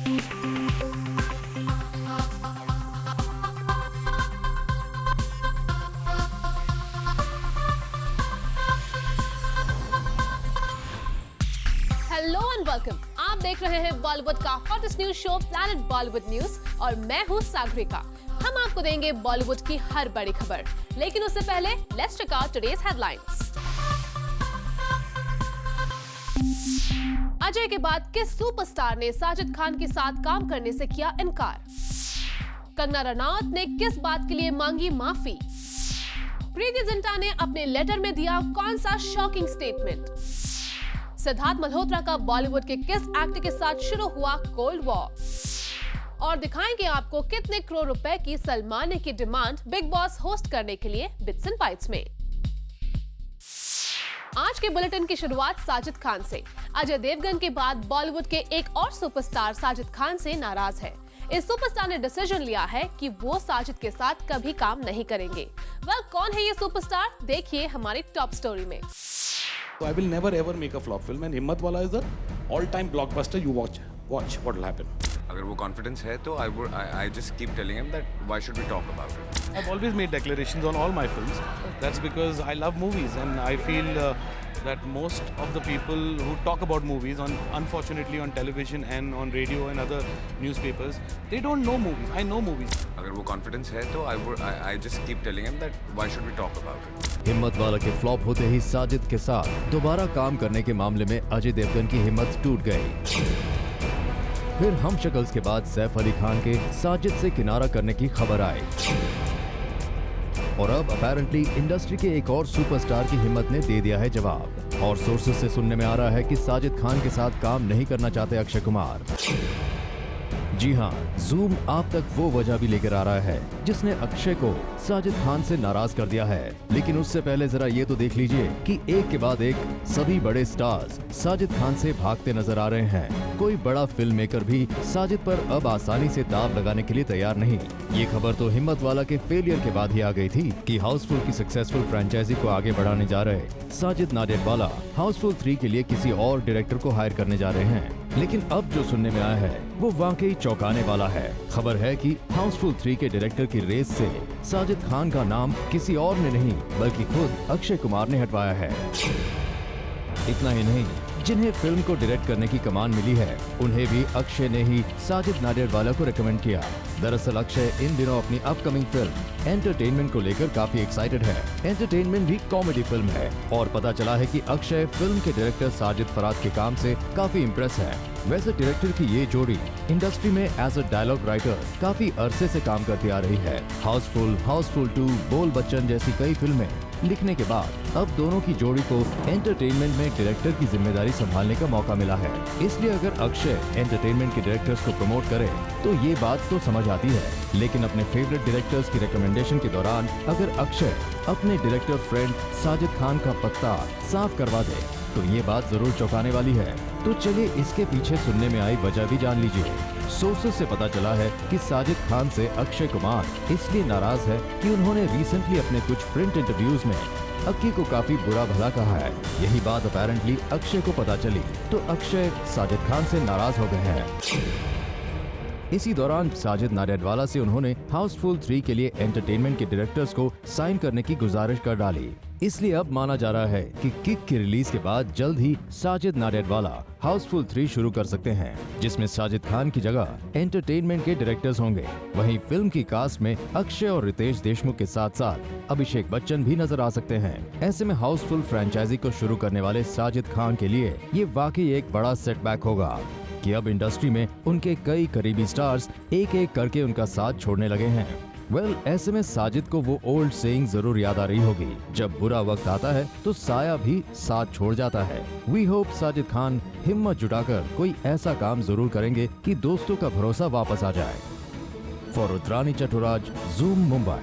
Hello and welcome. आप देख रहे हैं बॉलीवुड का hottest news show planet Bollywood news और मैं हूं सागरिका। हम आपको देंगे बॉलीवुड की हर बड़ी खबर, लेकिन उससे पहले let's check out today's headlines. Ajay के बाद किस सुपरस्टार ने साजिद खान के साथ काम करने से किया इनकार? कंगना रनौत ने किस बात के लिए मांगी माफी? प्रीति जिंटा ने अपने लेटर में दिया कौन सा शॉकिंग स्टेटमेंट? सिद्धार्थ मल्होत्रा का बॉलीवुड के किस एक्टर के साथ शुरू हुआ कोल्ड वॉर? और दिखाएंगे आपको कितने करोड़ रुपए की सलमान ने की डिमांड बिग बॉस होस्ट करने के लिए बिट्स एंड बाइट्स में। आज के बुलेटिन की शुरुआत साजिद खान से। अजय देवगन के बाद बॉलीवुड के एक और सुपरस्टार साजिद खान से नाराज है। इस सुपरस्टार ने डिसीजन लिया है कि वो साजिद के साथ कभी काम नहीं करेंगे। कौन है ये सुपरस्टार? देखिए हमारी टॉप स्टोरी में। So I will never ever make a flop film, and Himmatwala is the all-time blockbuster. You watch what will happen. अगर वो confidence है तो I just keep telling him that why should we talk about it. I've always made declarations on all my films. That's because I love movies, and I feel that most of the people who talk about movies, unfortunately on television and on radio and other newspapers, they don't know movies. I know movies. अगर वो confidence है तो I just keep telling him that why should we talk about it. Himmatwala के flop होते ही साजिद के साथ दोबारा काम करने के मामले में अजय देवगन की हिम्मत टूट गई। फिर हम शक्ल्स के बाद सैफ अली खान के साजिद से किनारा करने की खबर आई और अब अपेरेंटली इंडस्ट्री के एक और सुपरस्टार की हिम्मत ने दे दिया है जवाब। और सोर्सेज से सुनने में आ रहा है कि साजिद खान के साथ काम नहीं करना चाहते अक्षय कुमार। जी हाँ, जूम आप तक वो वजह भी लेकर आ रहा है जिसने अक्षय को साजिद खान से नाराज कर दिया है। लेकिन उससे पहले जरा ये तो देख लीजिए कि एक के बाद एक सभी बड़े स्टार्स साजिद खान से भागते नजर आ रहे हैं। कोई बड़ा फिल्म मेकर भी साजिद पर अब आसानी से दाव लगाने के लिए तैयार नहीं। ये खबर तो हिम्मतवाला के फेलियर के बाद ही आ गई थी कि हाउसफुल की सक्सेसफुल फ्रेंचाइजी को आगे बढ़ाने जा रहे साजिद नाडियाडवाला हाउसफुल 3 के लिए किसी और डायरेक्टर को हायर करने जा रहे हैं। लेकिन अब जो सुनने में आया है वो वाकई चौंकाने वाला है। खबर है कि हाउसफुल 3 के डायरेक्टर की रेस से साजिद खान का नाम किसी और ने नहीं बल्कि खुद अक्षय कुमार ने हटवाया है। इतना ही नहीं, जिन्हें फिल्म को डायरेक्ट करने की कमान मिली है उन्हें भी अक्षय ने ही साजिद नाडियाडवाला को रेकमेंड किया। दरअसल अक्षय इन दिनों अपनी अपकमिंग फिल्म एंटरटेनमेंट को लेकर काफी एक्साइटेड है। एंटरटेनमेंट भी कॉमेडी फिल्म है और पता चला है कि अक्षय फिल्म के डायरेक्टर साजिद फराद के काम से काफी इम्प्रेस है। वैसे डायरेक्टर की ये जोड़ी इंडस्ट्री में एज अ डायलॉग राइटर काफी अरसे से काम करती आ रही है। हाउसफुल 2, बोल बच्चन जैसी कई फिल्में लिखने के बाद अब दोनों की जोड़ी को एंटरटेनमेंट में डायरेक्टर की जिम्मेदारी संभालने का मौका मिला है। इसलिए अगर अक्षय एंटरटेनमेंट के डायरेक्टर्स को प्रमोट करे तो ये बात तो समझ आती है। लेकिन अपने फेवरेट डायरेक्टर्स की रिकमेंडेशन के दौरान अगर अक्षय अपने डायरेक्टर फ्रेंड साजिद खान का पत्ता साफ करवा दे तो ये बात जरूर चौंकाने वाली है। तो चलिए इसके पीछे सुनने में आई वजह भी जान लीजिए। सोर्सेज से पता चला है कि साजिद खान से अक्षय कुमार इसलिए नाराज है कि उन्होंने रिसेंटली अपने कुछ प्रिंट इंटरव्यूज में अक्की को काफी बुरा भला कहा है। यही बात अपेरेंटली अक्षय को पता चली तो अक्षय साजिद खान से नाराज हो गए हैं। इसी दौरान साजिद नाडियाडवाला से उन्होंने हाउसफुल 3 के लिए एंटरटेनमेंट के डायरेक्टर्स को साइन करने की गुजारिश कर डाली। इसलिए अब माना जा रहा है कि किक की रिलीज के बाद जल्द ही साजिद नाडियाडवाला हाउसफुल 3 शुरू कर सकते हैं, जिसमें साजिद खान की जगह एंटरटेनमेंट के डायरेक्टर्स होंगे। वहीं फिल्म की कास्ट में अक्षय और रितेश देशमुख के साथ साथ अभिषेक बच्चन भी नजर आ सकते हैं। ऐसे में हाउसफुल फ्रेंचाइजी को शुरू करने वाले साजिद खान के लिए ये वाकई एक बड़ा सेटबैक होगा कि अब इंडस्ट्री में उनके कई करीबी स्टार्स एक एक करके उनका साथ छोड़ने लगे हैं। ऐसे में साजिद को वो ओल्ड सेइंग जरूर याद आ रही होगी, जब बुरा वक्त आता है तो साया भी साथ छोड़ जाता है। वी होप साजिद खान हिम्मत जुटाकर कोई ऐसा काम जरूर करेंगे कि दोस्तों का भरोसा वापस आ जाए। For Rudrani Chaturaj, Zoom, Mumbai.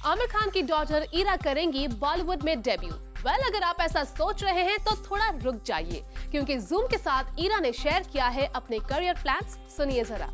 आमिर खान की डॉटर इरा करेंगी बॉलीवुड में डेब्यू। अगर आप ऐसा सोच रहे हैं तो थोड़ा रुक जाइए, क्योंकि जूम के साथ इरा ने शेयर किया है अपने करियर प्लान्स। सुनिए जरा।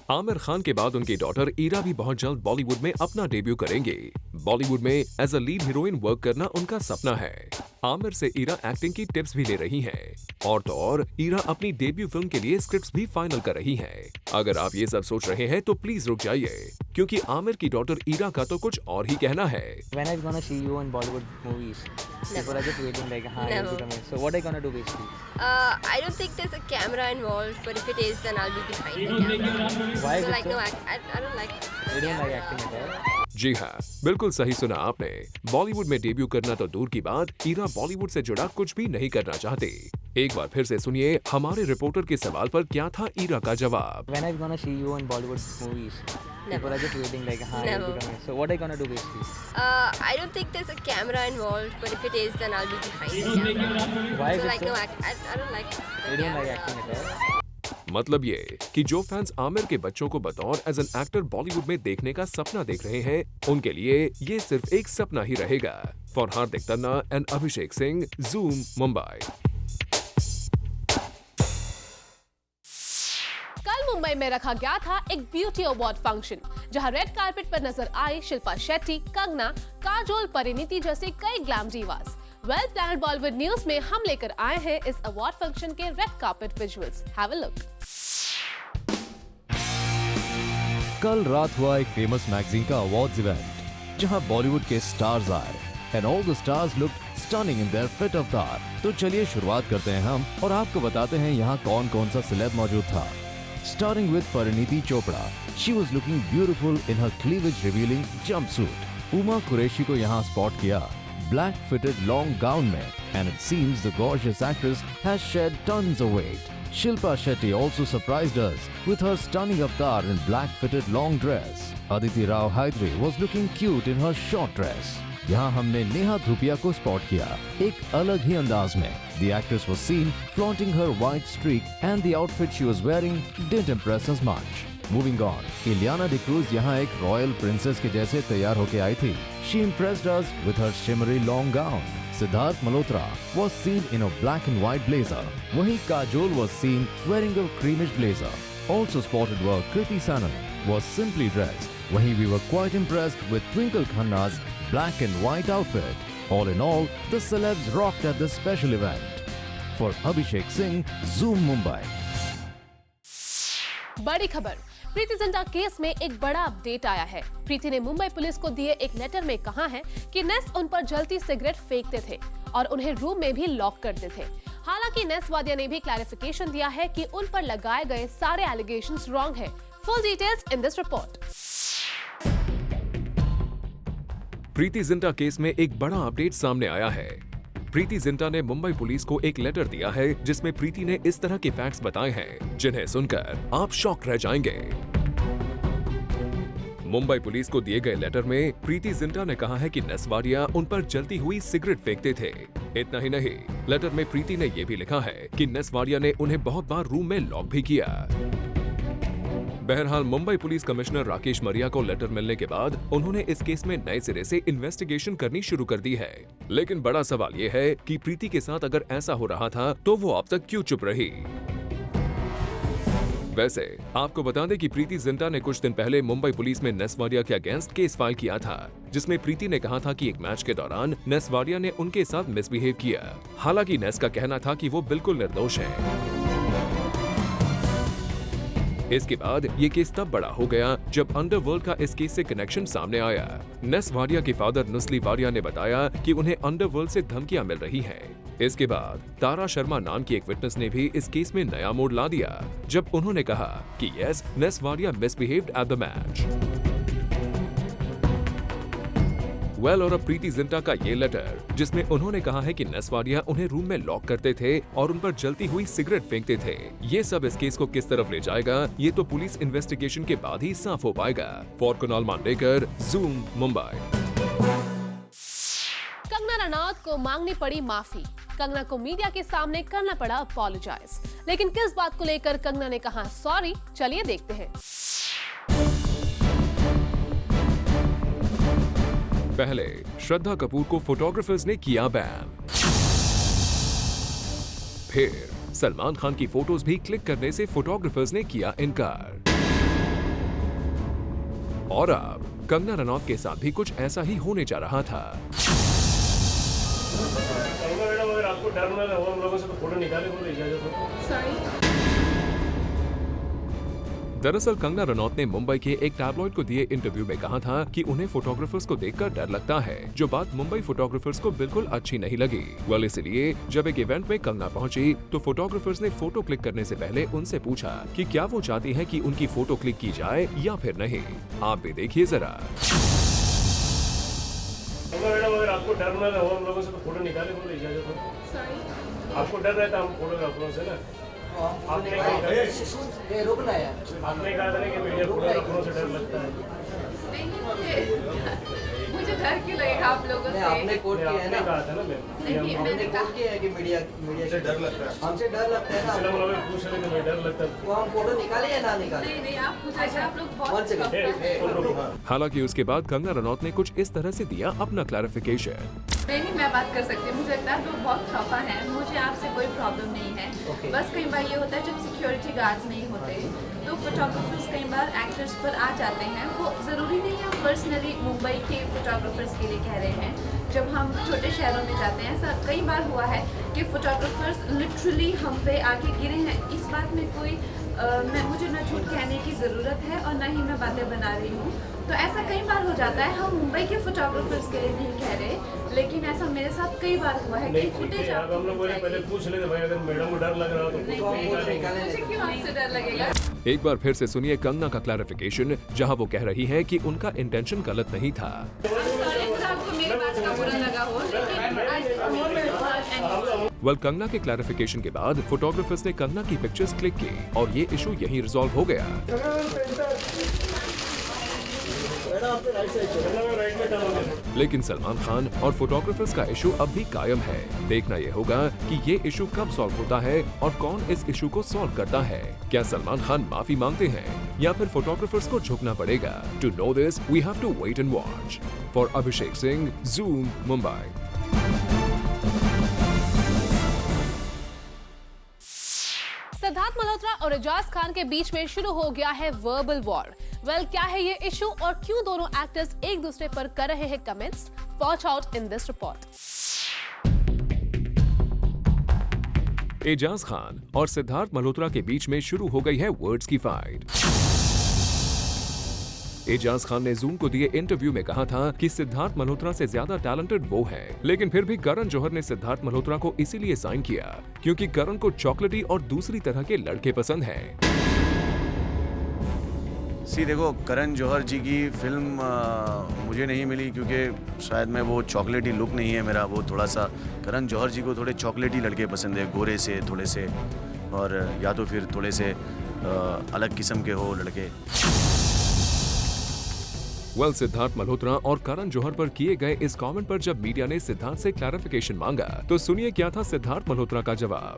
आमिर खान के बाद उनकी डॉटर इरा भी बहुत जल्द बॉलीवुड में अपना डेब्यू करेंगे। बॉलीवुड में as a lead heroine work करना उनका सपना है। आमिर से ईरा एक्टिंग की टिप्स भी ले रही हैं। और तो और ईरा अपनी डेब्यू फिल्म के लिए स्क्रिप्ट्स भी फाइनल कर रही हैं। अगर आप ये सब सोच रहे हैं तो प्लीज रुक जाइए, क्योंकि आमिर की डॉटर ईरा का तो कुछ और ही कहना है। When are you gonna see you in Bollywood movies? People are just waiting like, hi, Never. you'll be coming. So what are you gonna do basically? I don't think there's a camera involved, but if it is, then I'll be behind the camera. Why So is like, it no, so? I don't like. You don't like acting at all? जी हाँ, बिल्कुल सही सुना आपने। बॉलीवुड में debut करना तो दूर की बात, ईरा बॉलीवुड से जुड़ा कुछ भी नहीं करना चाहती। एक बार फिर से सुनिए हमारे रिपोर्टर के सवाल पर क्या था ईरा का जवाब। When are you gonna see you in Bollywood movies? People are just waiting like, hi, you'll Never. be coming. So what are you gonna do basically? I don't think there's a camera involved, but if it is, then I'll be behind the camera. Why is So it like, so? no, I don't like. You don't like acting at all? मतलब ये कि जो fans Aamir के बच्चों को बतौर as an actor Bollywood में देखने का सपना देख रहे हैं, उनके लिए ये सिर्फ एक सपना ही रहेगा। For Hardik Tanna and Abhishek Singh, zoom Mumbai. कल मुंबई में रखा गया था एक ब्यूटी अवार्ड फंक्शन, जहां रेड कार्पेट पर नजर आई शिल्पा शेट्टी, कंगना, काजोल, परिणीति जैसे कई glam divas. Well planned Bollywood news में हम लेकर आए हैं इस अवार्ड फंक्शन के red carpet visuals. Have a look. कल रात हुआ एक फेमस मैगजीन का अवार्ड्स इवेंट, जहां बॉलीवुड के स्टार्स आए and all the stars looked stunning in their fit avatar. तो चलिए शुरुआत करते हैं हम और आपको बताते हैं यहाँ कौन कौन सा सेलेब मौजूद था। Starting with Pariniti Chopra, she was looking beautiful in her cleavage revealing jumpsuit. Uma Qureshi को यहाँ spot किया black fitted long gown में, and it seems the gorgeous actress has shed tons of weight. Shilpa Shetty also surprised us with her stunning avatar in black fitted long dress. Aditi Rao Hydari was looking cute in her short dress. यहाँ हमने नेहा धूपिया को spot किया एक अलग ही अंदाज में। The actress was seen flaunting her white streak and the outfit she was wearing didn't impress us much. Moving on, Ileana D'Cruz यहाँ एक रॉयल प्रिंसेस के जैसे तैयार होके आई थी। She impressed us with her shimmery long gown. Siddharth Malhotra was seen in a black and white blazer. वहीं Kajol was seen wearing a creamish blazer. Also spotted were Kriti Sanon was simply dressed. वहीं we were quite impressed with Twinkle Khanna's black and white outfit. All in all, the celebs rocked at this special event. For Abhishek Singh, Zoom Mumbai. बड़ी खबर, Preity Zinta case में एक बड़ा update आया है। प्रीति ने Mumbai police को दिए एक लेटर में कहा है कि नेस उन पर जलती सिगरेट फेंकते थे और उन्हें रूम में भी लॉक करते थे। हालांकि नेस वादिया ने भी क्लैरिफिकेशन दिया है कि उन पर लगाए गए सारे एलिगेशंस रॉन्ग है। Full details in this report. Preity Zinta case में एक बड़ा अपडेट सामने आया है। प्रीति जिंटा ने मुंबई पुलिस को एक लेटर दिया है, जिसमें प्रीति ने इस तरह के फैक्ट्स बताए हैं जिन्हें सुनकर आप शॉक रह जाएंगे। मुंबई पुलिस को दिए गए लेटर में प्रीति जिंटा ने कहा है कि नेस वाडिया उन पर जलती हुई सिगरेट फेंकते थे। इतना ही नहीं, लेटर में प्रीति ने यह भी लिखा है कि नेस वाडिया ने उन्हें बहुत बार रूम में लॉक भी किया। बहरहाल मुंबई पुलिस कमिश्नर राकेश मरिया को लेटर मिलने के बाद उन्होंने इस केस में नए सिरे से इन्वेस्टिगेशन करनी शुरू कर दी है। लेकिन बड़ा सवाल ये है कि प्रीति के साथ अगर ऐसा हो रहा था तो वो अब तक क्यों चुप रही। वैसे आपको बता दें कि प्रीति जिंटा ने कुछ दिन पहले मुंबई पुलिस में नेस वाडिया के अगेंस्ट केस फाइल किया था, जिसमें प्रीति ने कहा था कि एक मैच के दौरान नेस वाडिया ने उनके साथ मिसबिहेव किया। हालांकि नेस का कहना था कि वो बिल्कुल निर्दोष है। इसके बाद ये केस तब बड़ा हो गया जब अंडरवर्ल्ड का इस केस से कनेक्शन सामने आया। नेस वाडिया के फादर नुस्ली वाडिया ने बताया कि उन्हें अंडरवर्ल्ड से धमकियां मिल रही हैं। इसके बाद तारा शर्मा नाम की एक विटनेस ने भी इस केस में नया मोड़ ला दिया, जब उन्होंने कहा कि yes, Ness Wadia misbehaved at the match. Well, और अब प्रीति जिंटा का ये लेटर, जिसमें उन्होंने कहा है कि नेस वाडिया उन्हें रूम में लॉक करते थे और उन पर जलती हुई सिगरेट फेंकते थे। ये सब इस केस को किस तरफ ले जाएगा, ये तो पुलिस इन्वेस्टिगेशन के बाद ही साफ हो पाएगा। For Kunal Mandekar, Zoom Mumbai. कंगना रनौत को मांगनी पड़ी माफी। कंगना को मीडिया के सामने करना पड़ा अपॉलोजाइज। लेकिन किस बात को लेकर कंगना ने कहा सॉरी, चलिए देखते हैं। पहले श्रद्धा कपूर को फोटोग्राफर्स ने किया बैन। फिर सलमान खान की फोटोज भी क्लिक करने से फोटोग्राफर्स ने किया इनकार। और अब कंगना रनौत के साथ भी कुछ ऐसा ही होने जा रहा था। आपको डर ना हो हम लोगों से तो फोटो निकाले को इजाजत हो। दरअसल कंगना रनौत ने मुंबई के एक टैबलॉइड को दिए इंटरव्यू में कहा था कि उन्हें फोटोग्राफर्स को देखकर डर लगता है, जो बात मुंबई फोटोग्राफर्स को बिल्कुल अच्छी नहीं लगी। वेल इसलिए जब एक इवेंट में कंगना पहुंची तो फोटोग्राफर्स ने फोटो क्लिक करने से पहले उनसे पूछा कि क्या वो चाहती हैं कि उनकी फोटो क्लिक की जाए या फिर नहीं। आप भी देखिए जरा। मैडम अगर आपको डर ना हो हम लोगों से तो फोटो निकाले को इजाजत हो। आपको डर रहता है हम फोटोग्राफरों से ना। आपने कहा था कि मीडिया फोटोग्राफरों से डर लगता है। मुझे डर क्यों लगेगा आप लोगों से? आपने कोट किया है ना। कहा था ना नहीं मैंने कोट किया है कि मीडिया से डर लगता है। हमसे डर लगता है ना। हम लोग पूछ रहे थे डर लगता है। वो हम फोटो निकाले या ना निकाले? नहीं आप पूछ रहे आप लोग बहुत। हालांकि उसके बाद कंगना रनौत ने कुछ इस तरह से दिया अपना क्लैरिफिकेशन। नहीं मैं बात कर सकती हूँ। मुझे लगता है लोग बहुत खफा है। मुझे आपसे कोई प्रॉब्लम नहीं है। बस कई बार ये होता है जब सिक्योरिटी गार्ड्स नहीं होते तो फोटोग्राफर्स कई बार एक्टर्स पर आ जाते हैं। वो ज़रूरी नहीं है पर्सनली मुंबई के फोटोग्राफर्स के लिए कह रहे हैं। जब हम छोटे शहरों में जाते हैं ऐसा कई बार हुआ है कि फोटोग्राफर्स लिटरली हम पे आके गिरे हैं। इस बात में कोई मुझे ना झूठ कहने की ज़रूरत है और ना ही मैं बातें बना रही हूँ। तो ऐसा कई बार हो जाता है। हम मुंबई के फोटोग्राफर्स के लिए नहीं कह रहे लेकिन ऐसा मेरे साथ कई बार हुआ है कि फुटेज हम लोग पहले पूछ लेते भाई अगर मैडम को डर लग रहा हो तो मुझे क्यों आपसे डर लगेगा। एक बार फिर से सुनिए कंगना का क्लैरिफिकेशन, जहां वो कह रही हैं कि उनका इंटेंशन गलत नहीं था। आपको मेरी बात का बुरा लगा हो वेल कंगना के क्लैरिफिकेशन के बाद फोटोग्राफर्स ने कंगना की पिक्चर्स क्लिक की और ये इशू यहीं रिजॉल्व हो गया। लेकिन सलमान खान और फोटोग्राफर्स का इशू अब भी कायम है। देखना यह होगा कि ये इशू कब सॉल्व होता है और कौन इस इशू को सॉल्व करता है। क्या सलमान खान माफी मांगते हैं या फिर फोटोग्राफर्स को झुकना पड़ेगा? To know this we have to wait and watch. For Abhishek Singh, zoom, Mumbai. Siddharth Malhotra और एजाज खान के बीच में शुरू हो गया है वर्बल वॉर। वेल क्या है ये इशू और क्यों दोनों एक्टर्स एक दूसरे पर कर रहे हैं comments? Watch out in this report. Ejaz Khan और सिद्धार्थ मल्होत्रा के बीच में शुरू हो गई है वर्ड्स की फाइट। एजाज खान ने ज़ूम को दिए इंटरव्यू में कहा था कि सिद्धार्थ मल्होत्रा से ज्यादा टैलेंटेड वो है, लेकिन फिर भी करण जौहर ने सिद्धार्थ मल्होत्रा को इसीलिए साइन किया क्योंकि करण को चॉकलेटी और दूसरी तरह के लड़के पसंद हैं। देखो करण जौहर जी की फिल्म मुझे नहीं मिली क्योंकि शायद मैं वो चॉकलेटी लुक नहीं है मेरा। वो थोड़ा सा करण जौहर जी को थोड़े चॉकलेटी लड़के पसंद है, गोरे से थोड़े से, और या तो फिर थोड़े से अलग किस्म के हो लड़के। वेल सिद्धार्थ मल्होत्रा और करण जौहर पर किए गए इस कमेंट पर जब मीडिया ने सिद्धार्थ से क्लैरिफिकेशन मांगा तो सुनिए क्या था सिद्धार्थ मल्होत्रा का जवाब।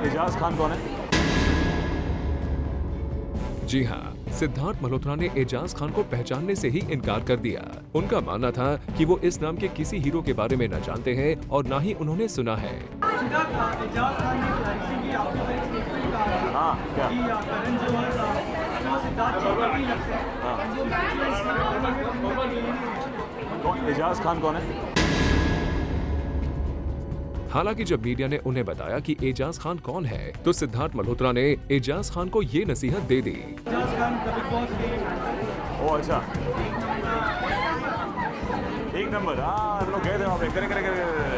एजाज खान कौन है? जी हाँ, सिद्धार्थ मल्होत्रा ने एजाज खान को पहचानने से ही इनकार कर दिया। उनका मानना था कि वो इस नाम के किसी हीरो के बारे में न जानते हैं और न ही उन्होंने सुना है। एजाज खान कौन है? हालांकि जब मीडिया ने उन्हें बताया कि एजाज खान कौन है तो सिद्धार्थ मल्होत्रा ने एजाज खान को ये नसीहत दे दी। ओ अच्छा, एक नंबर। हाँ हम लोग गए थे वहाँ पे। करे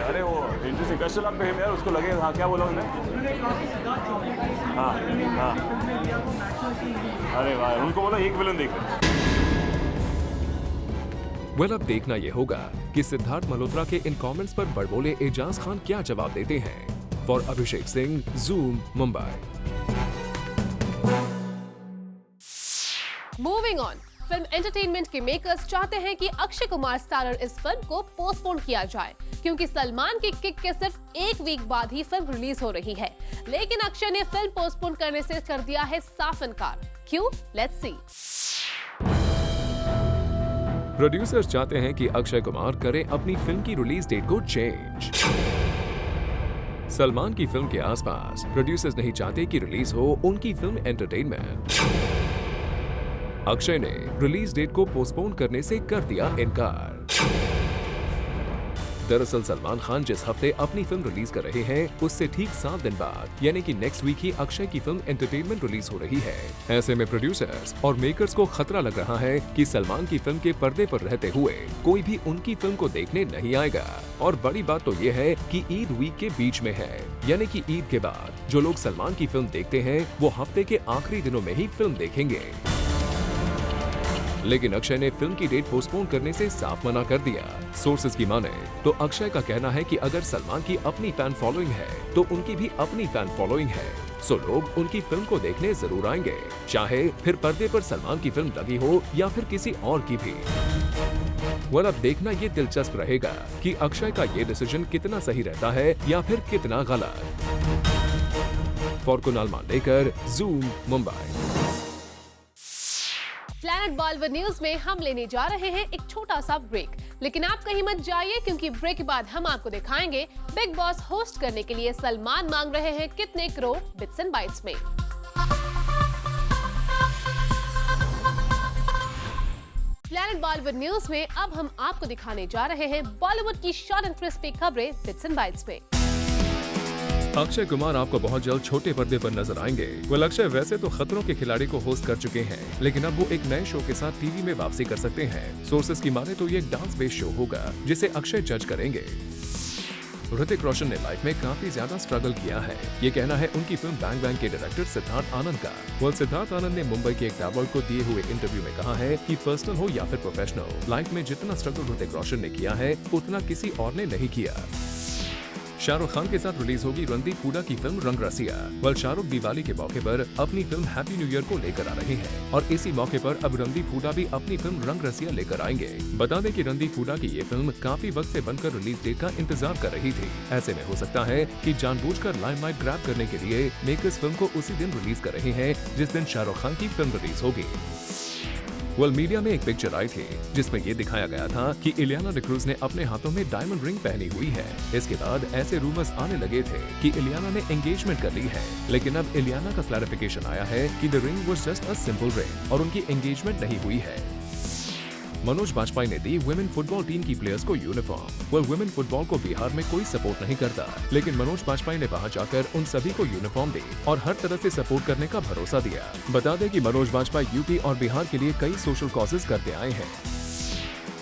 अरे वो इंटरेस्टिंग कस्ट लग पे यार, उसको लगे। हाँ क्या बोला उन्होंने? हाँ हाँ अरे वाह, उनको बोला एक विलन देख रहे। वेल अब देखना यह होगा कि सिद्धार्थ मल्होत्रा के इन कमेंट्स पर बड़बोले एजाज खान क्या जवाब देते हैं। For Abhishek Singh, zoom, Mumbai. Moving on, film entertainment के मेकर्स चाहते हैं कि अक्षय कुमार स्टारर इस फिल्म को पोस्टपोन किया जाए क्योंकि सलमान की किक के सिर्फ एक वीक बाद ही फिल्म रिलीज हो रही है। लेकिन अक्षय ने फिल्म पोस्टपोन करने से कर दिया है साफ इनकार। क्यों? Let's see. प्रोड्यूसर्स चाहते हैं कि अक्षय कुमार करे अपनी फिल्म की रिलीज डेट को चेंज। सलमान की फिल्म के आसपास प्रोड्यूसर्स नहीं चाहते कि रिलीज हो उनकी फिल्म एंटरटेनमेंट। अक्षय ने रिलीज डेट को पोस्टपोन करने से कर दिया इनकार। दरअसल सलमान खान जिस हफ्ते अपनी फिल्म रिलीज कर रहे हैं उससे ठीक 7 दिन बाद यानी कि नेक्स्ट वीक ही अक्षय की फिल्म एंटरटेनमेंट रिलीज हो रही है। ऐसे में प्रोड्यूसर्स और मेकर्स को खतरा लग रहा है कि सलमान की फिल्म के पर्दे पर रहते हुए कोई भी उनकी फिल्म को देखने नहीं आएगा। और बड़ी बात तो ये है कि ईद वीक के बीच में है, यानी कि ईद के बाद जो लोग सलमान की फिल्म देखते हैं वो हफ्ते के आखिरी दिनों में ही फिल्म देखेंगे। लेकिन अक्षय ने फिल्म की डेट पोस्टपोन करने से साफ मना कर दिया। सोर्सेज की माने तो अक्षय का कहना है कि अगर सलमान की अपनी फैन फॉलोइंग है तो उनकी भी अपनी फैन फॉलोइंग है, सो लोग उनकी फिल्म को देखने जरूर आएंगे, चाहे फिर पर्दे पर सलमान की फिल्म लगी हो या फिर किसी और की भी। अब देखना ये दिलचस्प रहेगा कि अक्षय का ये डिसीजन कितना सही रहता है या फिर कितना गलत। For Kunal Mandekar, zoom, Mumbai. Planet Bollywood news में हम लेने जा रहे हैं एक छोटा सा ब्रेक, लेकिन आप कहीं मत जाइए क्योंकि ब्रेक के बाद हम आपको दिखाएंगे बिग बॉस होस्ट करने के लिए सलमान मांग रहे हैं कितने करोड़ बिट्स एंड बाइट्स में। प्लैनेट बॉलीवुड न्यूज में अब हम आपको दिखाने जा रहे हैं बॉलीवुड की शॉर्ट एंड क्रिस्पी खबरें बिट्स एंड बाइट्स में। अक्षय कुमार आपको बहुत जल्द छोटे पर्दे पर नजर आएंगे। अक्षय वैसे तो खतरों के खिलाड़ी को होस्ट कर चुके हैं, लेकिन अब वो एक नए शो के साथ टीवी में वापसी कर सकते हैं। सोर्सेज की माने तो ये एक डांस बेस्ड शो होगा जिसे अक्षय जज करेंगे। ऋतिक रोशन ने लाइफ में काफी ज्यादा स्ट्रगल किया है, ये कहना है उनकी फिल्म बैंग बैंग के डायरेक्टर सिद्धार्थ आनंद का। सिद्धार्थ आनंद ने मुंबई के एक टैबलॉइड को दिए हुए इंटरव्यू में कहा है कि पर्सनल हो या फिर प्रोफेशनल, लाइफ में जितना स्ट्रगल ऋतिक रोशन ने किया है उतना किसी और ने नहीं किया। शाहरुख खान के साथ रिलीज होगी रणदीप हुडा की फिल्म रंग रसिया। शाहरुख दिवाली के मौके पर अपनी फिल्म हैप्पी न्यू ईयर को लेकर आ रहे हैं और इसी मौके पर अब रणदीप हुडा भी अपनी फिल्म रंग रसिया लेकर आएंगे। बता दें कि रणदीप हुडा की ये फिल्म काफी वक्त से बनकर रिलीज डेट का इंतजार कर रही थी। ऐसे में हो सकता है कि जानबूझकर लाइमलाइट ग्रैब करने के लिए मेकर्स फिल्म को उसी दिन रिलीज कर रहे हैं जिस दिन शाहरुख खान की फिल्म रिलीज होगी। मीडिया में एक पिक्चर आई थी जिसमें ये दिखाया गया था कि इलियाना डिक्रूज ने अपने हाथों में डायमंड रिंग पहनी हुई है। इसके बाद ऐसे रूमर्स आने लगे थे कि इलियाना ने एंगेजमेंट कर ली है, लेकिन अब इलियाना का क्लैरिफिकेशन आया है कि the ring was just a simple ring और उनकी एंगेजमेंट नहीं हुई है। मनोज बाजपेयी ने दी वुमेन फुटबॉल टीम की प्लेयर्स को यूनिफॉर्म। वुमेन फुटबॉल को बिहार में कोई सपोर्ट नहीं करता, लेकिन मनोज बाजपेयी ने वहां जाकर उन सभी को यूनिफॉर्म दी और हर तरह से सपोर्ट करने का भरोसा दिया। बता दें कि मनोज बाजपेयी यूपी और बिहार के लिए कई सोशल कॉजेज करते आए हैं।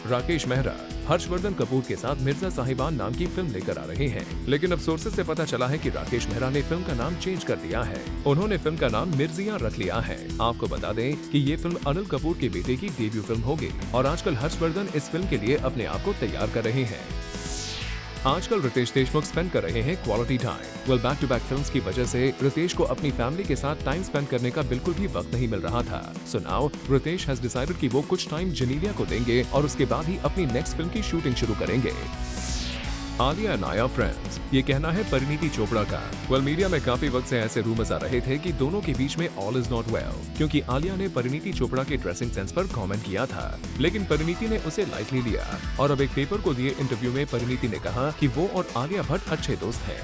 राकेश मेहरा हर्षवर्धन कपूर के साथ मिर्जा साहिबान नाम की फिल्म लेकर आ रहे हैं, लेकिन अब सोर्सेज से पता चला है कि राकेश मेहरा ने फिल्म का नाम चेंज कर दिया है। उन्होंने फिल्म का नाम मिर्जिया रख लिया है। आपको बता दें कि ये फिल्म अनिल कपूर के बेटे की डेब्यू फिल्म होगी और आजकल हर्षवर्धन इस फिल्म के लिए अपने आप को तैयार कर रहे हैं। आजकल रितेश देशमुख स्पेंड कर रहे हैं quality time. Back to back films की वजह से रितेश को अपनी फैमिली के साथ टाइम स्पेंड करने का बिल्कुल भी वक्त नहीं मिल रहा था। So now Riteish has decided कि वो कुछ टाइम जेनेलिया को देंगे और उसके बाद ही अपनी नेक्स्ट फिल्म की शूटिंग शुरू करेंगे। आलिया एंड आया फ्रेंड्स, ये कहना है परिणीति चोपड़ा का। मीडिया में काफी वक्त से ऐसे रूमर्स आ रहे थे कि दोनों के बीच में ऑल इज नॉट वेल, क्योंकि आलिया ने परिणीति चोपड़ा के ड्रेसिंग सेंस पर कमेंट किया था, लेकिन परिणीति ने उसे लाइटली लिया और अब एक पेपर को दिए इंटरव्यू में परिणीति ने कहा कि वो और आलिया भट्ट अच्छे दोस्त हैं।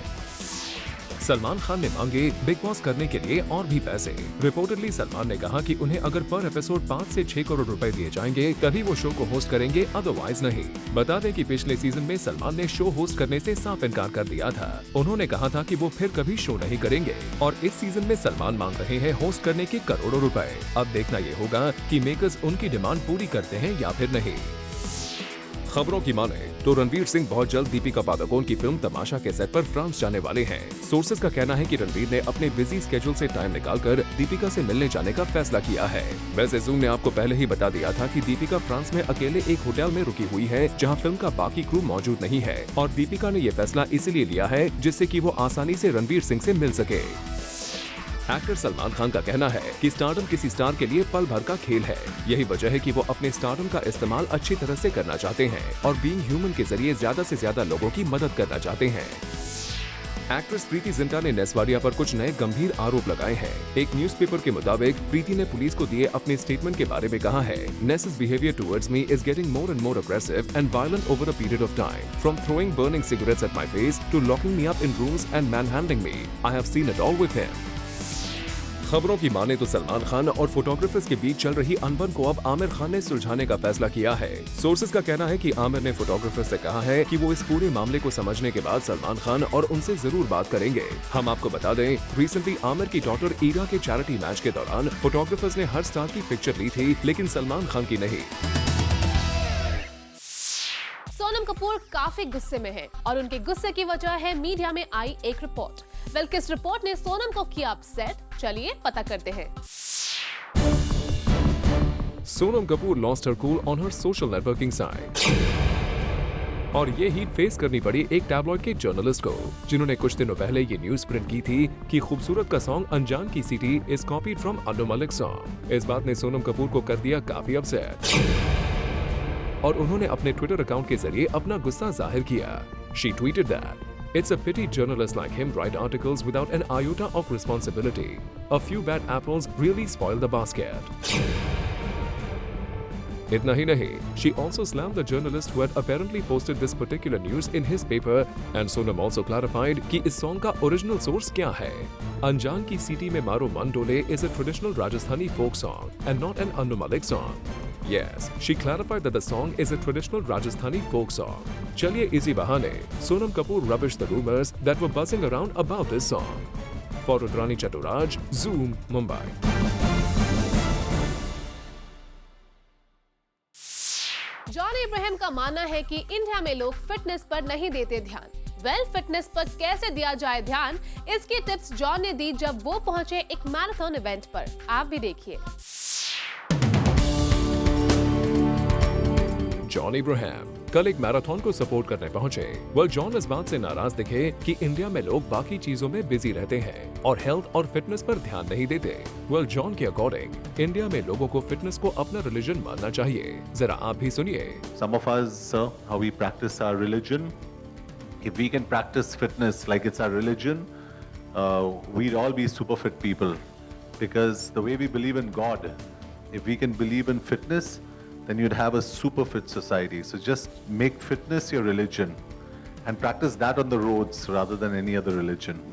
सलमान खान ने मांगे बिग बॉस करने के लिए और भी पैसे। रिपोर्टेडली सलमान ने कहा कि उन्हें अगर पर एपिसोड 5 से 6 करोड़ रुपए दिए जाएंगे तभी वो शो को होस्ट करेंगे, अदरवाइज नहीं। बता दें कि पिछले सीजन में सलमान ने शो होस्ट करने से साफ इनकार कर दिया था। उन्होंने कहा था कि वो फिर कभी शो नहीं करेंगे और इस सीजन में सलमान मांग रहे हैं होस्ट करने के करोड़ों रुपए। अब देखना ये होगा कि मेकर्स उनकी डिमांड पूरी करते हैं या फिर नहीं। खबरों की माने तो रणवीर सिंह बहुत जल्द दीपिका पादुकोण की फिल्म तमाशा के सेट पर फ्रांस जाने वाले हैं। सोर्सेज का कहना है कि रणवीर ने अपने बिजी स्केड्यूल से टाइम निकालकर दीपिका से मिलने जाने का फैसला किया है। वैसे ज़ूम ने आपको पहले ही बता दिया था कि दीपिका फ्रांस में अकेले एक होटल में रुकी हुई है जहां फिल्म का बाकी क्रू मौजूद नहीं है और दीपिका ने ये फैसला इसलिए लिया है जिससे कि वो आसानी से रणवीर सिंह से मिल सके। एक्टर सलमान खान का कहना है कि स्टारडम किसी स्टार के लिए पल भर का खेल है। यही वजह है कि वो अपने स्टारडम का इस्तेमाल अच्छी तरह से करना चाहते हैं और बीइंग ह्यूमन के जरिए ज्यादा से ज्यादा लोगों की मदद करना चाहते हैं। एक्ट्रेस प्रीति जिंटा ने नेस्वाडिया पर कुछ नए गंभीर आरोप लगाए हैं। एक न्यूज़पेपर के मुताबिक प्रीति ने पुलिस को दिए अपने स्टेटमेंट के बारे में कहा है, Ness's behavior towards me is getting more and more aggressive and violent over a period of time. From throwing burning cigarettes at my face to locking me up in rooms and manhandling me. I have seen it all with him. खबरों की माने तो सलमान खान और photographers के बीच चल रही अनबन को अब आमिर खान ने सुलझाने का फैसला किया है। सोर्सेज का कहना है कि आमिर ने फोटोग्राफर से कहा है कि वो इस पूरे मामले को समझने के बाद सलमान खान और उनसे जरूर बात करेंगे। हम आपको बता दें, रिसेंटली आमिर की डॉटर ईरा के चैरिटी मैच के दौरान फोटोग्राफर्स ने हर स्टार की पिक्चर ली थी, लेकिन सलमान खान की नहीं। सोनम कपूर काफी गुस्से में हैं और उनके गुस्से की वजह है मीडिया में आई एक रिपोर्ट। वेल, किस रिपोर्ट ने सोनम को किया अपसेट, चलिए पता करते हैं। Sonam Kapoor lost her cool on her social networking site और ये हीट फेस करनी पड़ी एक टैबलॉइड के जर्नलिस्ट को, जिन्होंने कुछ दिनों पहले ये न्यूज प्रिंट की थी कि खूबसूरत का सॉन्ग अनजान की city is copied from Anu Malik song. इस बात ने सोनम कपूर को कर दिया काफी अपसेट और उन्होंने अपने ट्विटर अकाउंट के जरिए अपना गुस्सा जाहिर किया। She tweeted that it's a pity journalists like him write articles without an iota of responsibility. A few bad apples really spoil the basket. इतना ही नहीं, she also slammed the journalist who had apparently posted this particular news in his paper, and Sonam also clarified कि इस song का original source क्या है। अनजान की सीटी में मारो मन डोले is a traditional Rajasthani folk song and not an Anu Malik song. Yes, she clarified that the song is a traditional Rajasthani folk song. चलिए इसी बहाने Sonam Kapoor rubbished the rumors that were buzzing around about this song. For Rudrani Chaturaj, Zoom, Mumbai. John Ibrahim का मानना है कि India में लोग fitness पर नहीं देते ध्यान। फिटनेस पर कैसे दिया जाए ध्यान, इसकी टिप्स जॉन ने दी जब वो पहुंचे एक मैराथन इवेंट पर। आप भी देखिए। जॉन इब्राहिम कल एक मैराथन को सपोर्ट करने पहुंचे। जॉन इस बात से नाराज दिखे कि इंडिया में लोग बाकी चीजों में बिजी रहते हैं और हेल्थ और फिटनेस पर ध्यान नहीं देते। जॉन के अकॉर्डिंग इंडिया में लोगों को फिटनेस को अपना रिलीजन मानना चाहिए। जरा आप भी सुनिए। Some of us, how we practice our religion. If we can practice fitness like it's our religion, we'd all be super fit people. Because the way we believe in God, if we can believe in fitness, then you'd have a super fit society. So just make fitness your religion and practice that on the roads rather than any other religion.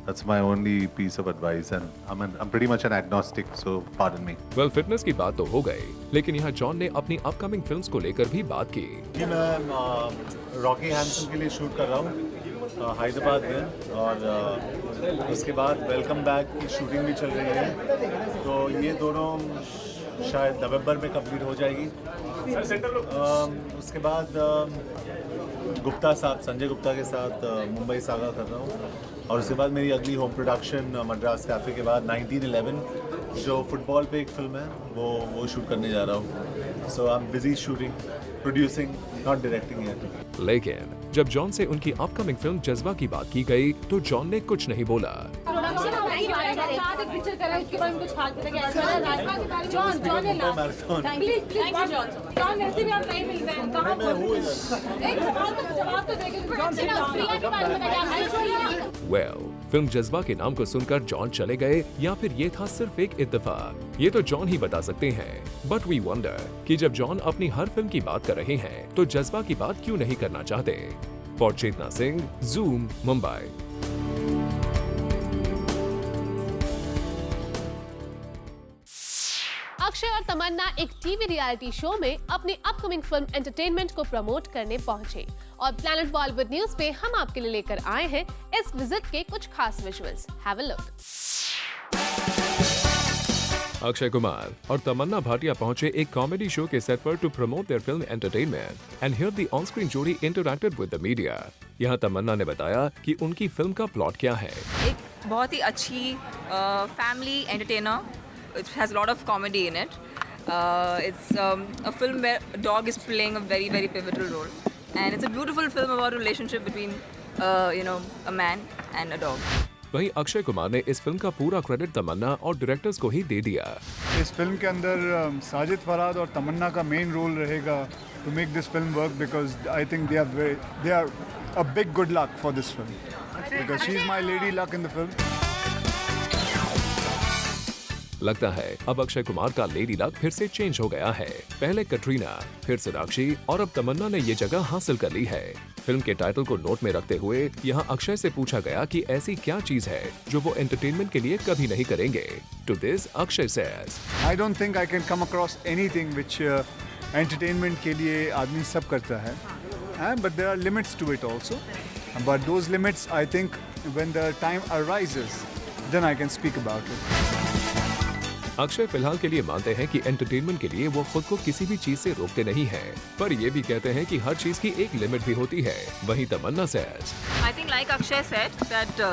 That's my only piece of advice, and I'm pretty much an agnostic, so pardon me. Fitness की बात तो हो गई, लेकिन यहाँ John ने अपनी upcoming films को लेकर भी बात की। जी, मैं रॉकी हैंसन के लिए शूट कर रहा हूँ हैदराबाद में, और उसके बाद वेलकम बैक की शूटिंग भी चल रही है, तो ये दोनों शायद नवंबर में कंप्लीट हो जाएगी। उसके बाद गुप्ता साहब, संजय गुप्ता के साथ मुंबई सागा कर रहा हूँ, और उसके बाद मेरी अगली होम प्रोडक्शन मद्रास कैफे के बाद 1911 जो फुटबॉल पे एक फिल्म है वो शूट करने जा रहा हूँ। So I am busy shooting, producing, not directing yet. लेकिन जब जॉन से उनकी अपकमिंग फिल्म जज्बा की बात की गई तो जॉन ने कुछ नहीं बोला। फिल्म जज्बा के नाम को सुनकर जॉन चले गए या फिर ये था सिर्फ एक इत्तेफाक, ये तो जॉन ही बता सकते हैं। बट वी वंडर कि जब जॉन अपनी हर फिल्म की बात कर रहे हैं तो जज्बा की बात क्यों नहीं करना चाहते। For Chetna Singh, zoom, Mumbai. अक्षय और तमन्ना एक टीवी रियलिटी शो में अपनी अपकमिंग फिल्म एंटरटेनमेंट को प्रमोट करने पहुंचे और प्लैनेट बॉलीवुड न्यूज पे हम आपके लिए लेकर आए हैं इस विजिट के कुछ खास visuals. Have a look. Akshay Kumar और तमन्ना भाटिया पहुंचे एक कॉमेडी शो के सेट पर to promote their film entertainment and here the on screen jodi interacted with the media. यहाँ तमन्ना ने बताया कि उनकी फिल्म का प्लॉट क्या है। एक बहुत ही अच्छी family entertainer, it has a lot of comedy in it. It's a film where a dog is playing a very, very pivotal role, and it's a beautiful film about a relationship between a man and a dog. वहीं अक्षय कुमार ने इस film का पूरा credit तमन्ना और directors को ही दे दिया। इस film के अंदर साजिद फराद और तमन्ना का मेन रोल रहेगा to make this film work, because I think they are a big good luck for this film. because she's my lady luck in the film. लगता है अब अक्षय कुमार का लेडी लक फिर से चेंज हो गया है। पहले कटरीना, फिर सोनाक्षी और अब तमन्ना ने ये जगह हासिल कर ली है। फिल्म के टाइटल को नोट में रखते हुए यहाँ अक्षय से पूछा गया कि ऐसी क्या चीज है जो वो एंटरटेनमेंट के लिए कभी नहीं करेंगे। To this Akshay says, I don't think I can come across anything which entertainment के लिए आदमी सब करता है, but there are limits to it also. But those limits, I think, when the time arises, then I can speak about it. Akshay फिलहाल के लिए मानते हैं कि एंटरटेनमेंट के लिए वो खुद को किसी भी चीज से रोकते नहीं हैं, पर ये भी कहते हैं कि हर चीज की एक लिमिट भी होती है। वहीं तमन्ना says, I think like Akshay said that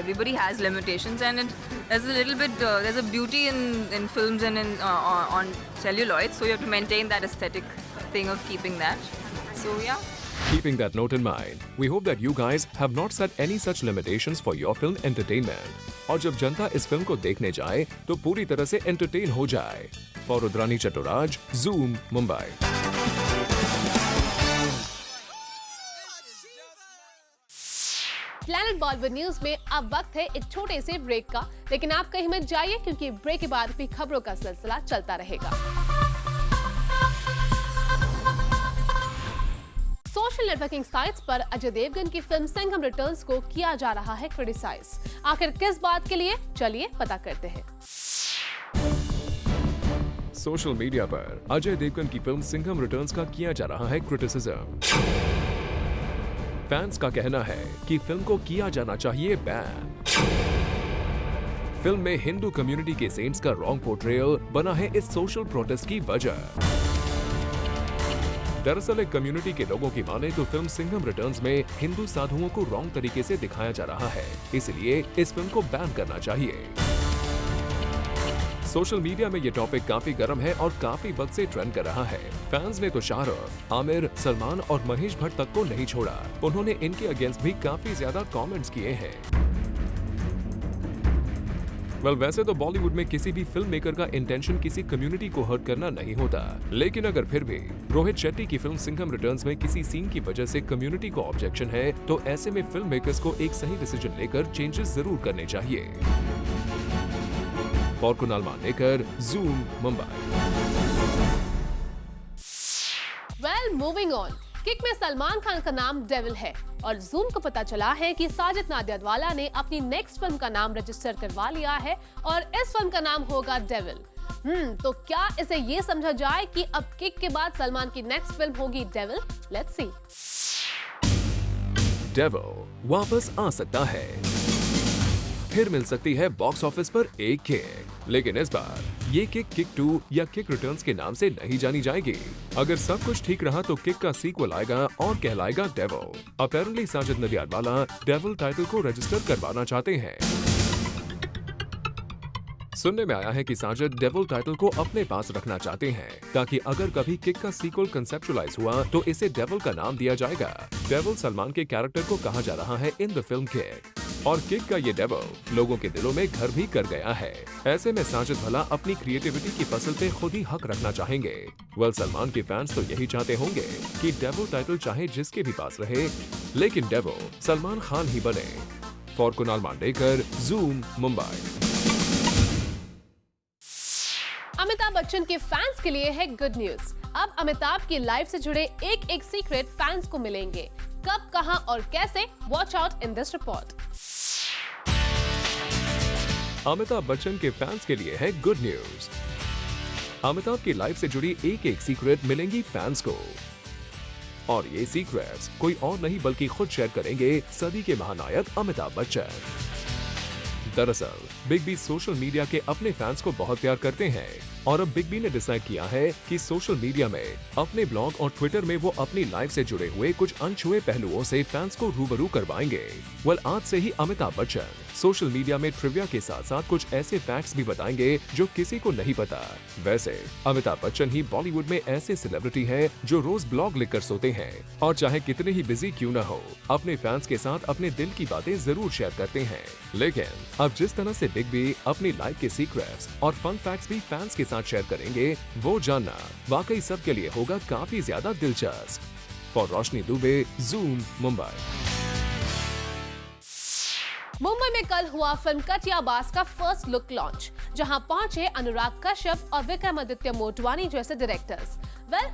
everybody has limitations and there's a little bit there's a beauty in films and in on celluloid, so you have to maintain that aesthetic thing of keeping that. So yeah. Keeping that note in mind, we hope that you guys have not set any such limitations for your film entertainment. और जब जनता इस film को देखने जाए तो पूरी तरह से एंटरटेन हो जाए। For Rudrani Chattoraj, Zoom, Mumbai. Planet Bollywood news में अब वक्त है एक छोटे से ब्रेक का, लेकिन आप कहीं मत जाइए क्योंकि ब्रेक के बाद भी खबरों का सिलसिला चलता रहेगा। सोशल नेटवर्किंग साइट्स पर अजय देवगन की फिल्म सिंघम रिटर्न्स को किया जा रहा है क्रिटिसाइज। आखिर किस बात के लिए, चलिए पता करते हैं। सोशल मीडिया पर अजय देवगन की फिल्म सिंघम रिटर्न्स का किया जा रहा है क्रिटिसिज्म। फैंस का कहना है कि फिल्म को किया जाना चाहिए बैन। फिल्म में हिंदू कम्युनिटी के सेंट्स का रॉन्ग पोर्ट्रेयल बना है इस सोशल प्रोटेस्ट की वजह। दरअसल एक कम्युनिटी के लोगों की माने तो फिल्म सिंघम रिटर्न्स में हिंदू साधुओं को रॉन्ग तरीके से दिखाया जा रहा है, इसलिए इस फिल्म को बैन करना चाहिए। सोशल मीडिया में ये टॉपिक काफी गर्म है और काफी वक्त से ट्रेंड कर रहा है। फैंस ने तो शाहरुख, आमिर, सलमान और महेश भट्ट तक को नहीं छोड़ा। उन्होंने इनके अगेंस्ट भी काफी ज्यादा कमेंट्स किए हैं। वैसे तो बॉलीवुड में किसी भी फिल्म मेकर का इंटेंशन किसी कम्युनिटी को हर्ट करना नहीं होता, लेकिन अगर फिर भी रोहित शेट्टी की फिल्म सिंघम रिटर्न्स में किसी सीन की वजह से कम्युनिटी को ऑब्जेक्शन है, तो ऐसे में फिल्म मेकर्स को एक सही डिसीजन लेकर चेंजेस जरूर करने चाहिए। For Kunal Mandekar, Zoom, Mumbai. Well, moving on. Kick में सलमान खान का नाम डेविल है और Zoom को पता चला है कि साजिद नाडियाडवाला ने अपनी नेक्स्ट फिल्म का नाम रजिस्टर करवा लिया है और इस फिल्म का नाम होगा डेविल। तो क्या इसे ये समझा जाए कि अब किक के बाद सलमान की नेक्स्ट फिल्म होगी डेविल? Let's see. डेविल वापस आ सकता है, फिर मिल सकती है बॉक्स ऑफिस पर एक किक, लेकिन इस बार ये किक 2 या किक रिटर्न्स के नाम से नहीं जानी जाएगी। अगर सब कुछ ठीक रहा तो किक का सीक्वल आएगा और कहलाएगा devil. Apparently Sajid Nadiadwala devil title को रजिस्टर करवाना चाहते हैं। सुनने में आया है कि साजिद डेविल टाइटल को अपने पास रखना चाहते हैं ताकि अगर कभी किक का सीक्वल कंसेप्चुअलाइज हुआ तो इसे डेविल का नाम दिया जाएगा। डेविल सलमान के कैरेक्टर को कहा जा रहा है इन द फिल्म किक, और किक का ये डेविल लोगों के दिलों में घर भी कर गया है। ऐसे में साजिद भला अपनी क्रिएटिविटी की फसल पे खुद ही हक रखना चाहेंगे। सलमान के फैंस तो यही चाहते होंगे कि डेविल टाइटल चाहे जिसके भी पास रहे, लेकिन डेविल सलमान खान ही बने। For Kunal Mandekar, Zoom, Mumbai. अमिताभ बच्चन के फैंस के लिए है गुड न्यूज। अब अमिताभ की लाइफ से जुड़े एक सीक्रेट फैंस को मिलेंगे। कब, कहां और कैसे? Watch out in this report. Amitabh Bachchan के फैंस के लिए है गुड न्यूज। अमिताभ की लाइफ से जुड़ी एक सीक्रेट मिलेंगी फैंस को, और ये सीक्रेट्स कोई और नहीं बल्कि खुद शेयर करेंगे सदी के महानायक अमिताभ बच्चन। दरअसल बिग बी सोशल मीडिया के अपने फैंस को बहुत प्यार करते हैं और अब बिग बी ने डिसाइड किया है कि सोशल मीडिया में अपने ब्लॉग और ट्विटर में वो अपनी लाइफ से जुड़े हुए कुछ अनछुए पहलुओं से फैंस को रूबरू करवाएंगे। आज से ही अमिताभ बच्चन सोशल मीडिया में ट्रिविया के साथ साथ कुछ ऐसे फैक्ट्स भी बताएंगे जो किसी को नहीं पता। वैसे अमिताभ बच्चन ही बॉलीवुड में ऐसे सेलिब्रिटी हैं जो रोज ब्लॉग लिखकर सोते हैं और चाहे कितने ही बिजी क्यों न हो, अपने फैंस के साथ अपने दिल की बातें जरूर शेयर करते हैं। लेकिन अब जिस तरह से बिग बी अपनी लाइफ के सीक्रेट्स और फन फैक्ट्स भी फैंस के साथ शेयर करेंगे, वो जानना वाकई सबके लिए होगा काफी ज्यादा दिलचस्प। For Roshni Dubey, Zoom, Mumbai. Mumbai में कल हुआ फिल्म कटियाबाज का फर्स्ट लुक लॉन्च, जहां पहुंचे अनुराग कश्यप और विक्रमादित्य मोटवानी जैसे डायरेक्टर्स।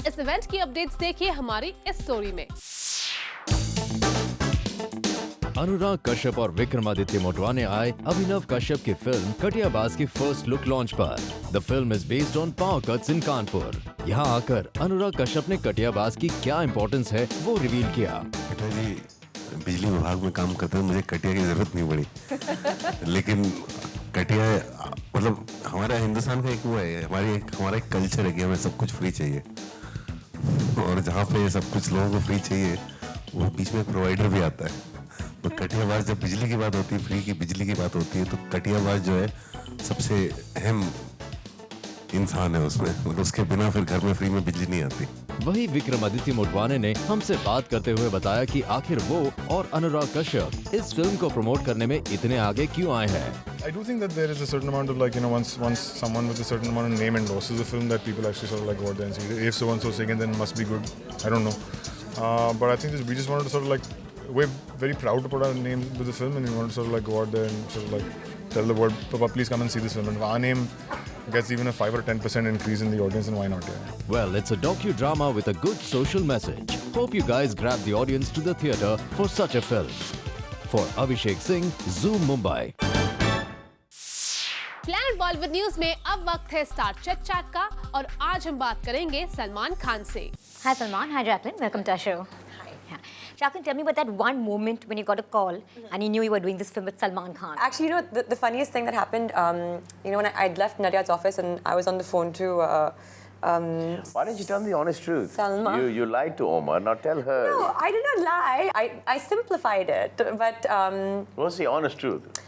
इस इवेंट की अपडेट्स देखिए हमारी इस स्टोरी में। अनुराग कश्यप और विक्रमादित्य मोटवानी आए अभिनव कश्यप की फिल्म कटियाबाज की फर्स्ट लुक लॉन्च पर। The film is based on power cuts in Kanpur. यहाँ आकर अनुराग कश्यप ने कटियाबाज की क्या इम्पोर्टेंस है वो रिवील किया। बिजली विभाग में काम करते हुए मुझे कटिया की जरूरत नहीं पड़ी, लेकिन कटिया मतलब हमारा हिंदुस्तान का एक वो है, हमारा एक कल्चर है कि हमें सब कुछ फ्री चाहिए, और जहाँ पे सब कुछ लोगों को फ्री चाहिए वो बीच में प्रोवाइडर भी आता है। तो कटियाबाज जब बिजली की बात होती है, फ्री की बिजली की बात होती है, तो कटियाबाज जो है सबसे अहम इंसान है उसमें, मतलब उसके बिना फिर घर में फ्री में बिजली नहीं आती। वही विक्रमादित्य मोटवानी ने हमसे बात करते हुए बताया कि आखिर वो और अनुराग कश्यप इस फिल्म को प्रमोट करने में इतने आगे क्यों आए हैं। I do think that there is a certain amount of once someone with a certain amount of name endorses a film that people actually sort of go out there and see. If so and so singing, then it must be good. I don't know, but I think we just wanted to sort of we're very proud to put our name with the film, and we wanted to sort of go out there and sort of tell the world, Papa, please come and see this film. And if our name gets even a 5 or 10% increase in the audience, then why not? Yeah. Well, it's a docudrama with a good social message. Hope you guys grab the audience to the theatre for such a film. For Abhishek Singh, Zoom Mumbai. Planet Bollywood news में अब वक्त है star chit chat का, और आज हम बात करेंगे सलमान खान से। Hi Salman, hi Jacqueline, welcome to our show. Yeah. Jacqueline, tell me about that one moment when you got a call and you knew you were doing this film with Salman Khan. Actually, the funniest thing that happened, when I'd left Nadiad's office and I was on the phone to... why don't you tell me the honest truth? Salma. You lied to Omar, now tell her. No, I did not lie. I simplified it, but... What's the honest truth?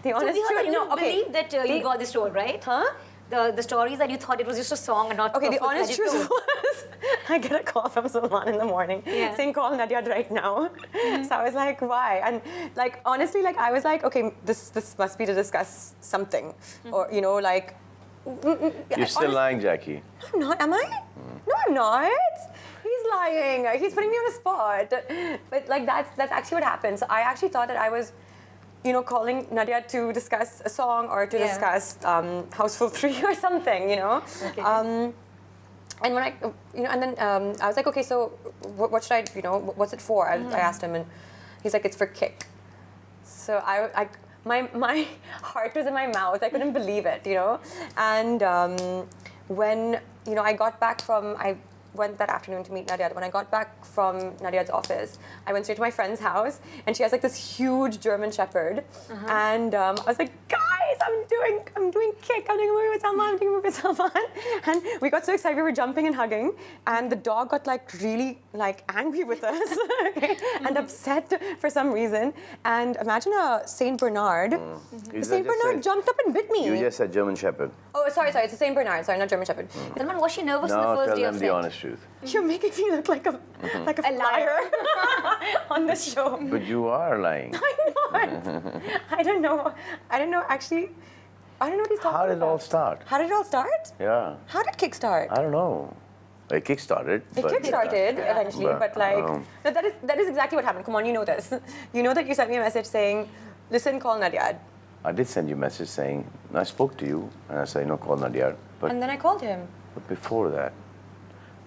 The honest so truth... you believe that you got this role, right? Huh? The stories that you thought it was just a song and not... Okay, the honest truth was, I get a call from Salman in the morning saying, call Nadiad right now. So I was like, why? And honestly, I was like, okay, this must be to discuss something. Or, You're still lying, Jackie. I'm not, am I? No, I'm not. He's lying. He's putting me on a spot. But that's actually what happened. So I actually thought that I was, calling Nadia to discuss a song or to discuss Houseful 3 or something, Okay. And when and then I was like, okay, so what should I, what's it for? I asked him, and he's like, it's for Kick. So my heart was in my mouth. I couldn't believe it, And when, I got back from, I went that afternoon to meet Nadiad. When I got back from Nadiad's office, I went straight to my friend's house, and she has this huge German Shepherd. And I was like, guys, I'm doing Kick. I'm doing a movie with Salman. I'm doing a movie with Salman. And we got so excited, we were jumping and hugging. And the dog got really angry with us and upset for some reason. And imagine a Saint Bernard. Saint Bernard jumped up and bit me. You just said German Shepherd. Oh, sorry. It's a Saint Bernard. Sorry, not German Shepherd. Salman, was she nervous on the first day of set? No, tell them the honest truth. You're making me look like a liar on this show. But you are lying. I'm not. I don't know. Actually, I don't know what he's talking about. How did it all start? How did it all start? Yeah. How did Kick start? I don't know. It kick-started. It kick-started eventually, but no, that is exactly what happened. Come on, you know this. You know that you sent me a message saying, listen, call Nadiad. I did send you a message saying, I spoke to you, and I said, call Nadiad. And then I called him. But before that,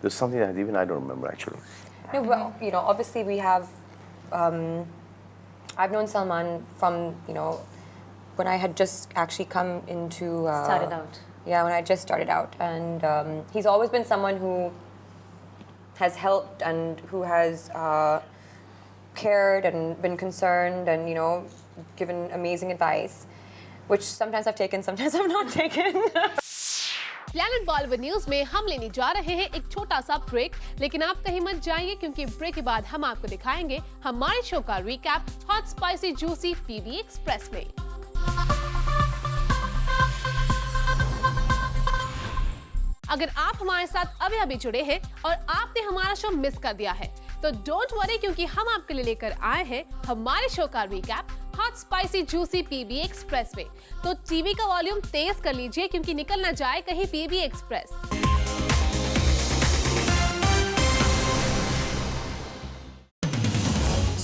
there's something that even I don't remember, actually. No, well, obviously we have... I've known Salman from, when I had just actually come into... started out. Yeah, when I just started out. And he's always been someone who has helped and who has cared and been concerned and, given amazing advice, which sometimes I've taken, sometimes I've not taken. Planet Bollywood news में हम लेने जा रहे हैं एक छोटा सा break, लेकिन आप कहीं मत जाइए क्योंकि ब्रेक के बाद हम आपको दिखाएंगे हमारे शो का recap hot spicy juicy PB express में। अगर आप हमारे साथ अभी जुड़े हैं और आपने हमारा शो मिस कर दिया है तो डोंट वरी, क्योंकि हम आपके लिए लेकर आए हैं हमारे शो का recap hot spicy juicy PB express में। तो टीवी का वॉल्यूम तेज कर लीजिए क्योंकि निकल ना जाए कहीं पीबी एक्सप्रेस।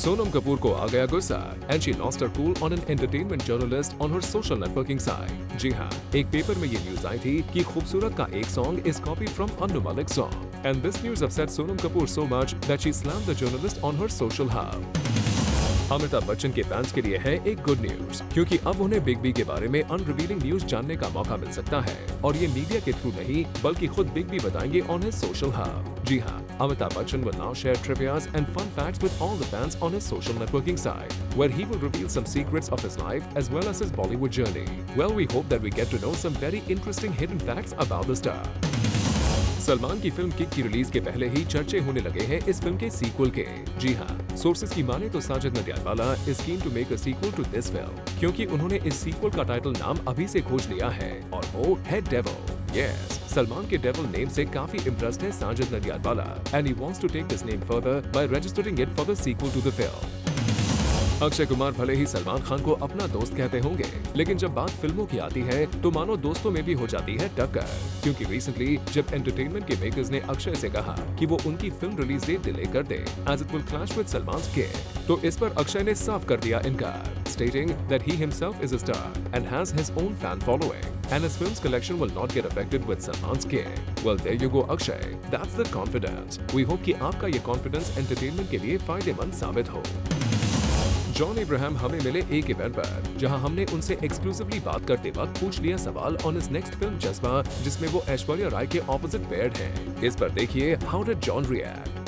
Sonam Kapoor को आ गया गुस्सा and she lost her cool on an entertainment journalist on her social networking site. जी हाँ, एक पेपर में ये न्यूज आई थी कि खूबसूरत का एक song is copied from Annu Malik's song. And this news upset Sonam Kapoor so much that she slammed the journalist on her social hub. Amitabh Bachchan के फैंस के लिए है एक गुड न्यूज, क्योंकि अब उन्हें बिग बी के बारे में अनरिवीलिंग न्यूज जानने का मौका मिल सकता है और ये मीडिया के थ्रू नहीं बल्कि खुद बिग बी बताएंगे ऑन हिज सोशल हब। जी हाँ, Amitabh Bachchan will now share trivias and fun facts with all the fans on his social networking site, where he will reveal some secrets of his life as well as his Bollywood journey. Well, we hope that we get to know some very interesting hidden facts about the star. Salman की film kick की release के पहले ही चर्चे होने लगे हैं इस film के सीक्वल के। जी हाँ, सोर्सेज की माने तो Sajid Nadiadwala is keen to make a sequel to this film, क्योंकि उन्होंने इस सीक्वल का टाइटल नाम अभी से खोज लिया है और वो है डेविल। यस, सलमान के डेविल नेम से काफी इम्प्रेस्ड है Sajid Nadiadwala and he wants to take this name further by registering it for the sequel to the film. Akshay Kumar भले ही सलमान खान को अपना दोस्त कहते होंगे, लेकिन जब बात फिल्मों की आती है तो मानो दोस्तों में भी हो जाती है टक्कर, क्योंकि रिसेंटली जब एंटरटेनमेंट के मेकर्स ने अक्षय से कहा कि वो उनकी फिल्म रिलीज डेट डिले कर दे as it will clash with Salman's Kick, तो इस पर अक्षय ने साफ कर दिया इनकार, stating that he himself is a star and has his own fan following and his film's collection will not get affected with Salman's kick. Well, there you go Akshay, that's the confidence. We hope कि आपका ये confidence entertainment के लिए फायदेमंद साबित हो। John Ibrahim हमें मिले एक इवेंट पर, जहां हमने उनसे एक्सक्लूसिवली बात करते वक्त पूछ लिया सवाल ऑन हिज नेक्स्ट फिल्म जज्बा, जिसमें वो ऐश्वर्या राय के ऑपोजिट पेयर्ड हैं। इस पर देखिए हाउ डिड जॉन रिएक्ट।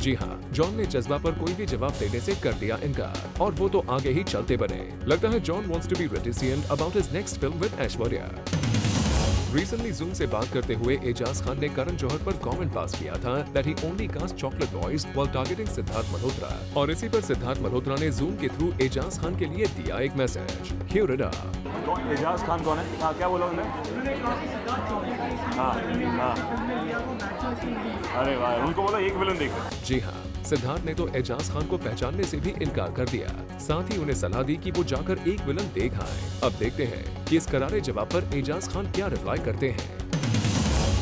जी हाँ, जॉन ने जज्बा पर कोई भी जवाब देने से कर दिया इनकार और वो तो आगे ही चलते बने। लगता है John wants to be reticent about his next film with Aishwarya. Recently Zoom से बात करते हुए एजाज खान ने करण जौहर पर कमेंट पास किया था that he only cast chocolate boys while targeting Siddharth Malhotra, और इसी पर सिद्धार्थ मल्होत्रा ने Zoom के थ्रू एजाज खान के लिए दिया एक message. Hear it up. Ejaz Khan कौन है? हाँ, क्या बोला उन्होंने? हाँ, हाँ। अरे वाह, उनको बोला एक विलन देख। जी हाँ, सिद्धार्थ ने तो एजाज खान को पहचानने से भी इनकार कर दिया, साथ ही उन्हें सलाह दी कि वो जाकर एक विलन देख आए। अब देखते हैं कि इस करारे जवाब पर एजाज खान क्या रिप्लाई करते हैं।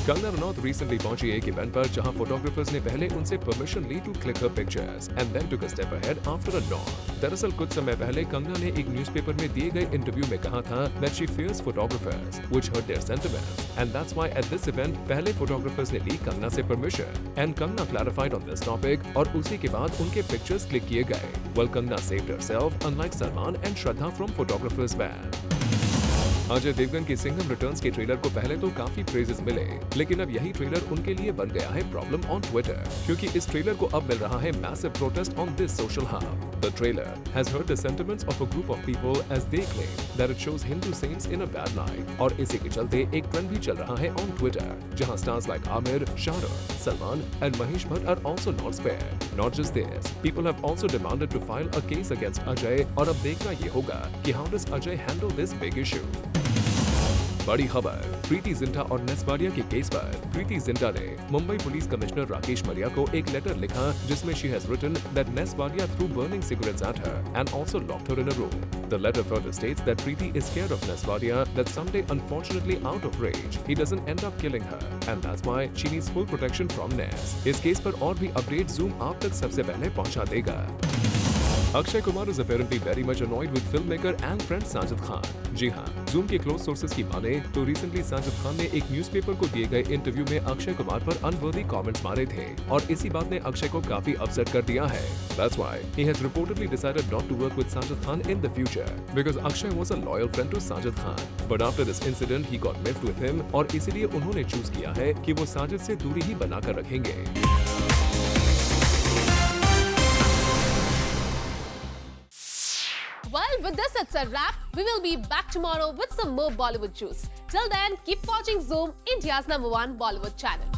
कंगना रनौत रिसेंटली पहुंची एक इवेंट पर, जहां फोटोग्राफर्स ने पहले उनसे परमिशन ली to click her pictures and then took a step ahead after a not. दरअसल कुछ समय पहले कंगना ने एक न्यूज़पेपर में दिए गए इंटरव्यू में कहा था that she fears photographers which hurt their sentiments and that's why at this event पहले फोटोग्राफर्स ने ली कंगना से permission and Kangana clarified on this topic और उसी के बाद उनके पिक्चर्स क्लिक किए गए। Well, Kangana saved herself unlike Salman and Shraddha from photographers ban। Ajay Devgan की सिंघम रिटर्न्स के ट्रेलर को पहले तो काफी प्रेजेस मिले, लेकिन अब यही ट्रेलर उनके लिए बन गया है प्रॉब्लम ऑन ट्विटर, क्योंकि इस ट्रेलर को अब मिल रहा है massive protest on this social hub. The trailer has hurt the sentiments of a group of people as they claim that it shows Hindu saints in a bad light, और इसी के चलते एक ट्रेंड भी चल रहा है ऑन ट्विटर, जहां stars like Aamir, Shahrukh, Salman and Mahesh Bhatt are also not spared. Not just this, people have also demanded to file a case against Ajay, और अब देखना ये होगा कि how does Ajay handle this big issue। बड़ी खबर, प्रीति जिंटा और नेस्वारिया के केस पर प्रीति जिंटा ने मुंबई पुलिस कमिश्नर राकेश मरिया को एक लेटर लिखा, जिसमें she has written that Neswadia threw burning cigarettes at her and also locked her in a room. The letter further states that Preeti is scared of Neswadia that someday, unfortunately out of rage, he doesn't end up killing her, and that's why she needs full protection from Nes। इस case पर और भी update Zoom आप तक सबसे पहले पहुंचा देगा। Akshay Kumar is apparently very much annoyed with filmmaker and friend Sajid Khan. जी हाँ, Zoom के क्लोज सोर्सेज की माने तो रिसेंटली साजिद खान ने एक न्यूज़पेपर को दिए गए इंटरव्यू में अक्षय कुमार पर अनवर्दी कमेंट्स मारे थे, और इसी बात ने अक्षय को काफी अपसेट कर दिया है। That's why he has reportedly decided not to work with Sajid Khan in the future because Akshay was a loyal friend to Sajid Khan. But after this incident, he got miffed with him, और इसीलिए उन्होंने choose किया है कि वो साजिद से दूरी ही बनाकर रखेंगे। Well, with this it's a wrap. We will be back tomorrow with some more Bollywood juice. Till then, keep watching Zoom, India's #1 Bollywood channel.